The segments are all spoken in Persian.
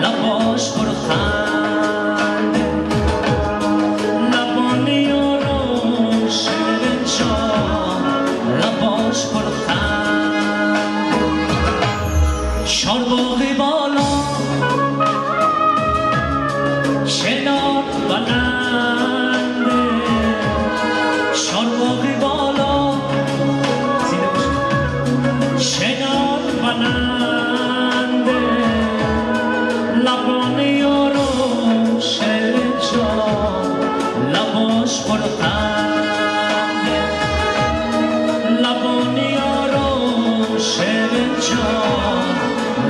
لباش پرخنده لبان یارو شیرین جان لباش پرخنده چارباغی بالا شنار بلنده چارباغی بالا شنار بلنده لبان یارو شیرین جان لباش پرخنده لبان یارو شیرین جان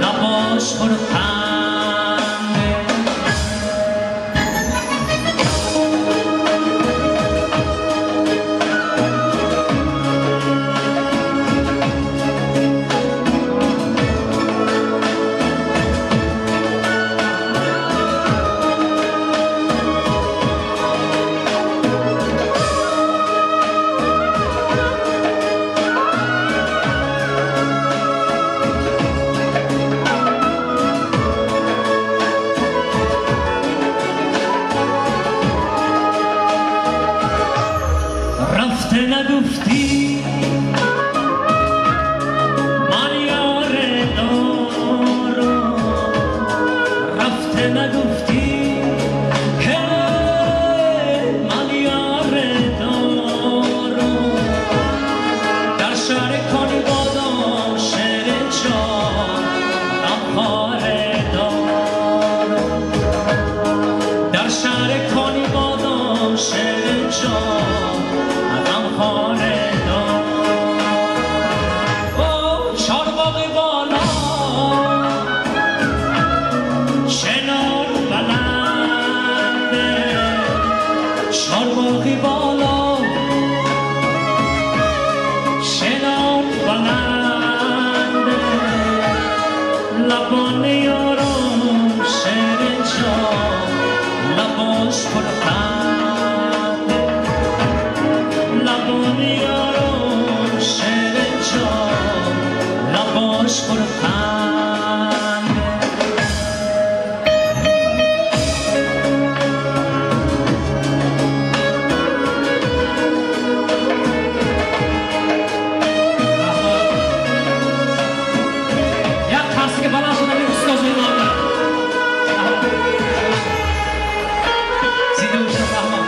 لباش پرخنده رفته نگفتی من یار دارم رفته نگفتی من یار دارم در شهر کنی بادم شیرین جان غمخواره دارم در شهر کنی بادم شیرین جان چارباغی بالا شنار بلنده چارباغی بالا شنار بلنده لبان یارم شیرین جان لباش پرخنده لبان یارم شیرین جان لباش پرخنده یک کسی که بلند شده به استاد ایمان سیده اوشت رحمان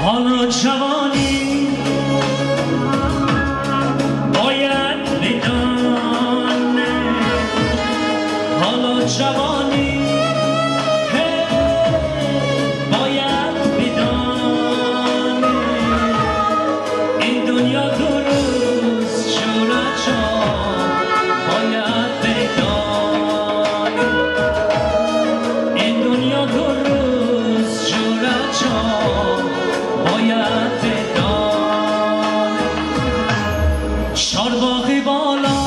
حالا جوانی باید بدانه حالا جوانی باید بدانه این دنیا دو روز جورا جان باید بدانه این دنیا دو روز جورا جان باید بدانه چارباغی بالا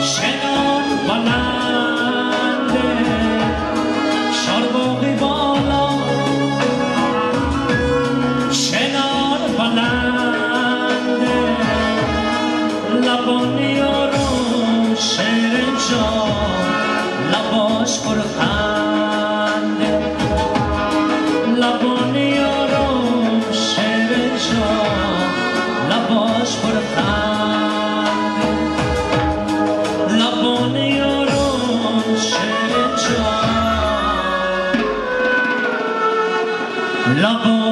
شنار بلنده چارباغی بالا شنار بلنده لبان یارو شیرین جان لباش پرخنده لبان یارم شیرین جان لباش پرخنده لبان یارم شیرین جان لباش